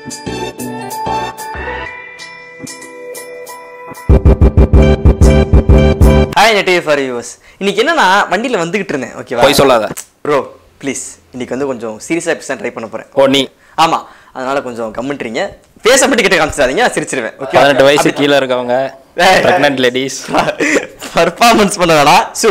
Hi நெட்டிவ் for use. இன்னைக்கு என்னன்னா வண்டியில் வந்துகிட்டு இருந்தேன். ஓகேவா? போய் சொல்லாத ப்ரோ ப்ளீஸ். இன்னைக்கு வந்து கொஞ்சம் சீரியஸாக எபிசோட் ட்ரை பண்ண போகிறேன். ஓ நீ? ஆமாம், அதனால கொஞ்சம் கமெண்ட்ரிங்க. பேச மட்டும் கிட்ட காமிச்சிடாதீங்க, சிரிச்சிருவேன். ஓகே, 18 வயசு கீழே இருக்கவங்க, பிரெக்னன்ட் லேடிஸ் பர்ஃபார்மன்ஸ் பண்ண வேணாம். ஸோ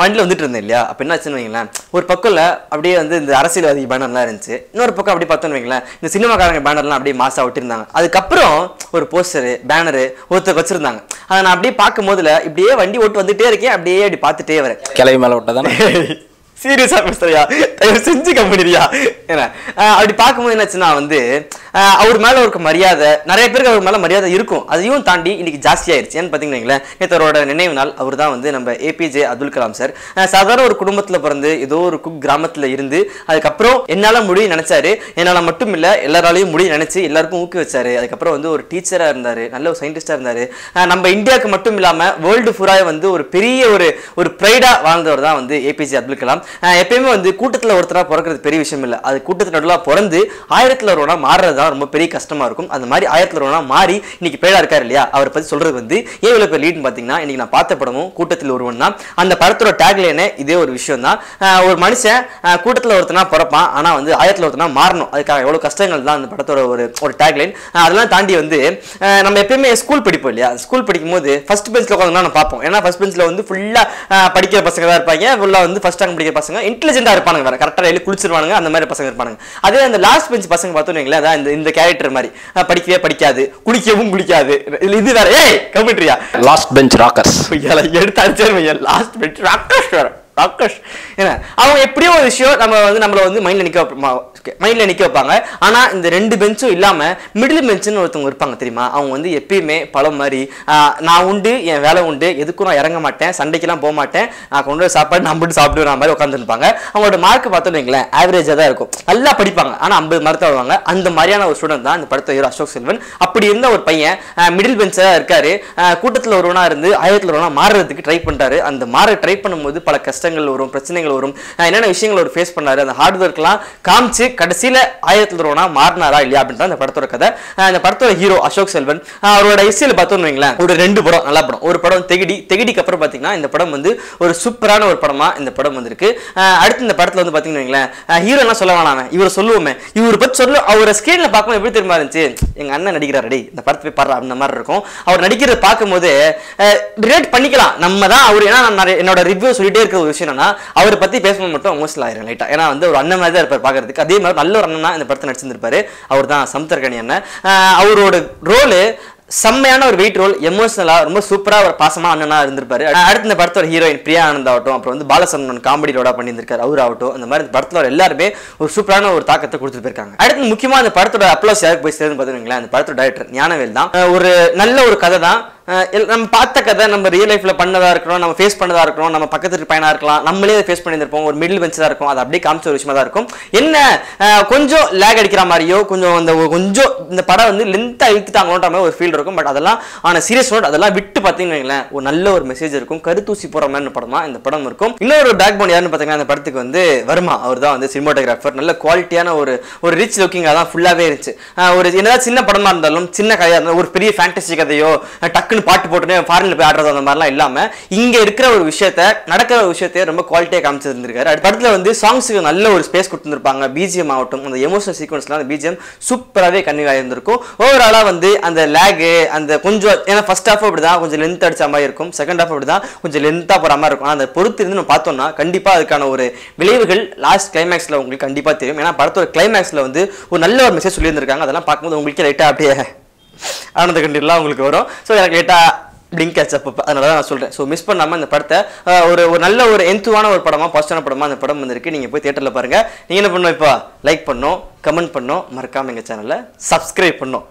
வண்டியில் வந்துட்டு இருந்தேன் இல்லையா? அப்போ என்ன ஆச்சுன்னு வைங்களேன், ஒரு பக்கம்ல அப்படியே வந்து இந்த அரசியல்வாதி பேனர்லாம் இருந்துச்சு, இன்னொரு பக்கம் அப்படி பார்த்தோன்னு வைங்களேன் இந்த சினிமாக்காரங்க பேனர்லாம் அப்படியே மாசா விட்டுருந்தாங்க. அதுக்கப்புறம் ஒரு போஸ்டரு பேனரு ஒருத்தர் வச்சிருந்தாங்க. அதை நான் அப்படியே பார்க்கும் போதுல இப்படியே வண்டி ஓட்டு வந்துட்டே இருக்கேன், அப்படியே அப்படி பார்த்துட்டே வரேன். கிளவி மேலே விட்டதானே? சீரியஸா பேசுறியா? தயவு செஞ்சு கம்பெனியா? ஏன்னா அப்படி பார்க்கும்போது என்னாச்சுன்னா வந்து அவர் மேல ஒரு மரியாதை, நிறைய பேருக்கு அவர் மேல மரியாதை இருக்கும், அதையும் தாண்டி இன்னைக்கு ஜாஸ்தி ஆயிடுச்சு. ஏன்னு பாத்தீங்கன்னா நேற்று அவரோட நினைவு நாள். அவர் தான் வந்து நம்ம ஏபிஜே அப்துல் கலாம் சார். சாதாரண ஒரு குடும்பத்துல பிறந்து ஏதோ ஒரு குக் கிராமத்துல இருந்து அதுக்கப்புறம் என்னால முடிவு நினைச்சாரு. என்னால மட்டும் இல்ல எல்லாராலையும் முடிவு நினைச்சு எல்லாருக்கும் ஊக்கி வச்சாரு. அதுக்கப்புறம் வந்து ஒரு டீச்சரா இருந்தாரு, நல்ல ஒரு சயின்டிஸ்டா இருந்தாரு. நம்ம இந்தியாவுக்கு மட்டும் இல்லாம வேர்ல்டு ஃபுல்லாக வந்து ஒரு பெரிய ஒரு ப்ரைடா வாழ்ந்தவர் தான் வந்து ஏபிஜே அப்துல் கலாம். எப்பயுமே வந்து கூட்டத்தில் ஒருத்தரா பிறக்கிறது பெரிய விஷயம் இல்லை, அது கூட்டத்தில் நடுவில் பிறந்து 1000ல் ஒருவனா மாறுறது தான் ரொம்ப பெரிய கஷ்டமா இருக்கும். அந்த மாதிரி 1000ல் ஒருவனா மாறி இன்னைக்கு பேடா இருக்காரு இல்லையா? அவரை பத்தி சொல்றது வந்து ஏன் இவ்வளவு பேர் லீட்னு பாத்தீங்கன்னா, இன்னைக்கு நான் பார்த்த படமும் கூட்டத்தில் ஒருவன் தான். அந்த படத்தோட டேக்லைனே இதே ஒரு விஷயம் தான். ஒரு மனுஷன் கூட்டத்தில் ஒருத்தனா பிறப்பான், ஆனா வந்து 1000ல் ஒருத்தனா மாறணும். அதுக்காக எவ்வளவு கஷ்டங்கள் தான் அந்த படத்தோட ஒரு டேக்லைன். அதெல்லாம் தாண்டி வந்து நம்ம எப்பயுமே ஸ்கூல் படிப்போம் இல்லையா? ஸ்கூல் படிக்கும் போது ஃபர்ஸ்ட் பெஞ்ச்ல உட்காந்து நம்ம பார்ப்போம். ஏன்னா ஃபர்ஸ்ட் பெஞ்ச்ல வந்து ஃபுல்லா படிக்கிற பசங்க தான் இருப்பாங்க, ஃபுல்லா வந்து ஃபர்ஸ்ட் ரேங்க் படிக்கிற பசங்க, இன்டெலிஜென்ட்டா இருப்பானுங்க, வேற கரெக்டா எழுதி குளிச்சிருவானுங்க, அந்த மாதிரி பசங்க இருப்பானுங்க. அதே அந்த லாஸ்ட் பெஞ்ச் பசங்க பார்த்தோன்னீங்களா, அதான் இந்த கேரக்டர் மாதிரி படிக்கவே படிக்காது, குளிக்கவும் குளிக்காது. இது வேற. ஏய் கமெண்ட்ரியா? லாஸ்ட் பெஞ்ச் ராக்கர்ஸ் எடுத்து அடிச்சாரு. லாஸ்ட் பெஞ்ச் ராக்கர்ஸ் வேற. ஏன்னா அவங்க எப்படியோ ஒரு விஷயம் நம்மள வந்து மைண்ட்ல நிக்க வைப்பாங்க. ஆனா இந்த ரெண்டு பெஞ்சும் இல்லாம மிடில் பெஞ்சுன்னு ஒருத்தவங்க இருப்பாங்க தெரியுமா? அவங்க வந்து எப்பயுமே பழம் மாதிரி, நான் உண்டு, என் வேலை உண்டு, எதுக்கும் நான் இறங்க மாட்டேன், சண்டைக்கெல்லாம் போக மாட்டேன், நான் கொண்டு வர சாப்பாடு நான் மட்டும் சாப்பிடுவேன் மாதிரி உட்காந்துருப்பாங்க. அவங்களோட மார்க் பார்த்தோம் வைங்களேன், ஆவரேஜா தான் இருக்கும். நல்லா படிப்பாங்க, ஆனா 50 மார்க் தான் வருவாங்க. அந்த மாதிரியான ஒரு ஸ்டூடெண்ட் தான் இந்த படத்தை ஹீரோ அசோக் செல்வன். அப்படி இருந்த ஒரு பையன் மிடில் பெஞ்சா இருக்காரு, கூட்டத்தில் ஒருவனா இருந்து 1000ல் ஒருவனா மாறுறதுக்கு ட்ரை பண்றாரு. அந்த மாற ட்ரை பண்ணும்போது பல கஷ்டங்கள் வரும், பிரச்சனைகள் வரும், என்னென்ன விஷயங்கள் ஒரு ஃபேஸ் பண்ணாரு, அந்த ஹார்ட் ஒர்க்லாம் காமிச்சு கடைசியில 1000ல் ஒருவனா மாறினாரா இல்லையா அப்படின்ற அந்த படத்தோட கதை. அந்த படத்தோட ஹீரோ அசோக் செல்வன். அவரோட இசையில பார்த்தோம்னு வைங்களேன், ஒரு 2 படம் நல்ல படம். ஒரு படம் தெகிடிக்கு அப்புறம் பாத்தீங்கன்னா இந்த படம் வந்து ஒரு சூப்பரான ஒரு படமா இந்த படம் வந்திருக்கு. அடுத்து இந்த படத்துல வந்து பாத்தீங்கன்னா வைங்களேன், ஹீரோ என்ன சொல்ல வேணாமே, இவர் சொல்லுவோமே, இவரை பத்தி சொல்ல அவரை ஸ்கிரீன்ல பார்க்கும்போது எப்படி தெரியுமா இருந்துச்சு? எங்க அண்ணன் நடிக்கிறாரு, இந்த படத்தை போய் பாரு அந்த மாதிரி இருக்கும். அவர் நடிக்கிறத பார்க்கும்போது ரிலேட் பண்ணிக்கலாம் நம்ம தான் அவர். ஏன்னா நான் என்னோட ரிவ்யூ சொல்லிட்டே இருக்கிற ஒரு விஷயம் என்னன்னா, அவரை பத்தி பேசணும் மட்டும் எமோஷனல் ஆயிரும் லைட்டா. ஏன்னா வந்து ஒரு அண்ணன் மாதிரி தான் இருப்பார் பாக்குறதுக்கு. அதே மாதிரி நல்ல ஒரு அண்ணனா இந்த படத்தை நடிச்சிருப்பாரு. அவர் தான் சமுத்திரக்கனி அண்ணன். அவரோட ரோலு செம்மையான ஒரு வெயிட் ரோல், எமோஷனலா ரொம்ப சூப்பரா ஒரு பாசமா அண்ணனா இருந்திருப்பாரு. அடுத்து இந்த படத்தோட ஹீரோயின் பிரியா ஆனந்த் ஆகட்டும், அப்புறம் வந்து பாலசரவணன் காமெடி ரோடா பண்ணியிருக்காரு அவர் ஆகட்டும், அந்த மாதிரி படத்துல எல்லாருமே ஒரு சூப்பரான ஒரு தாக்கத்தை கொடுத்துட்டு போயிருக்காங்க. அடுத்து முக்கியமா அந்த படத்தோட அப்ளோஸ் யாருக்கு போய் சேருன்னு பாத்தீங்களா, அந்த படத்தோட டைரக்டர் ஞானவேல் தான். ஒரு நல்ல ஒரு கதை தான். நம்ம பார்த்த கதை நம்ம ரியல் லைஃப்ல பண்ணதா இருக்கணும், நம்ம ஃபேஸ் பண்ணதா இருக்கணும், நம்ம பக்கத்து பையனா இருக்கலாம், நம்மளே அதை ஃபேஸ் பண்ணியிருப்போம், ஒரு மிடில் பெஞ்ச் தான் இருக்கும், அது அப்படியே காமிச்ச ஒரு விஷயமா தான் இருக்கும். என்ன கொஞ்சம் லேக் அடிக்கிற மாதிரியோ கொஞ்சம் இந்த படம் வந்து லென்த்தா இழுத்துட்டாங்கன்ற மாதிரி ஒரு ஃபீல் இருக்கும். பட் அதெல்லாம் ஆன சீரியஸ் நோட் அதெல்லாம் விட்டு பார்த்தீங்கன்னா ஒரு நல்ல ஒரு மெசேஜ் இருக்கும், கருத்தூசி போற மாதிரி படமா இந்த படம் இருக்கும். இன்னொரு பேக் போன் யாருன்னு பார்த்தீங்கன்னா இந்த படத்துக்கு வந்து வர்மா, அவர் தான் வந்து சினிமாட்டோகிராஃபர். நல்ல குவாலிட்டியான ஒரு ரிச் லுக்கிங்காக தான் ஃபுல்லாவே இருந்துச்சு. ஒரு என்னதான் சின்ன படமா இருந்தாலும், சின்ன கதையா இருந்தாலும், ஒரு பெரிய ஃபேண்டசி கதையோ டக்குன்னு பாட்டு போட்டு ஃபாரின்ல போய் ஆடுறது அந்த மாதிரிலாம் இல்லாம இங்க இருக்கிற ஒரு விஷயத்த, நடக்கிற ஒரு விஷயத்தையே ரொம்ப குவாலிட்டியா காமிச்சிருந்திருக்காரு. அடுத்த படத்துல வந்து சாங்ஸுக்கு நல்ல ஒரு ஸ்பேஸ் கொடுத்துருப்பாங்க. பிஜிஎம் ஆகட்டும், அந்த எமோஷனல் சீக்வன்ஸ்லாம் அந்த பிஜிஎம் சூப்பராகவே கன்வே இருந்திருக்கும். ஓவராலா வந்து அந்த லேகு அந்த கொஞ்சம், ஏன்னா ஃபர்ஸ்ட் ஹாஃப் அப்படிதான் கொஞ்சம் லென்த் அடிச்ச மாதிரி இருக்கும், செகண்ட் ஹாஃப் அப்படிதான் கொஞ்சம் லென்த்தா போற மாதிரி இருக்கும். அந்த பொறுத்து இருந்து நம்ம பார்த்தோம்னா கண்டிப்பா அதுக்கான ஒரு விளைவுகள் லாஸ்ட் கிளைமேக்ஸ்ல உங்களுக்கு கண்டிப்பா தெரியும். ஏன்னா படத்தோட கிளைமேக்ஸ்ல வந்து ஒரு நல்ல ஒரு மெசேஜ் சொல்லியிருந்திருக்காங்க. அதெல்லாம் பார்க்கும்போது உங்களுக்கு லைட்டா அப்படியே ஆனந்த கண்டிலாம் உங்களுக்கு வரும். ஸோ எனக்கு லேட்டா பிளிங்க் ஆச்சு அப்போ, அதனால தான் நான் சொல்கிறேன். ஸோ மிஸ் பண்ணாமல் இந்த படத்தை ஒரு நல்ல ஒரு எந்துவான ஒரு படமாக, பாசிட்டிவான படமாக அந்த படம் வந்திருக்கு. நீங்கள் போய் தியேட்டரில் பாருங்கள். நீங்கள் என்ன பண்ணணும், இப்போ லைக் பண்ணணும், கமெண்ட் பண்ணணும், மறக்காமல் எங்கள் சேனலை சப்ஸ்கிரைப் பண்ணணும்.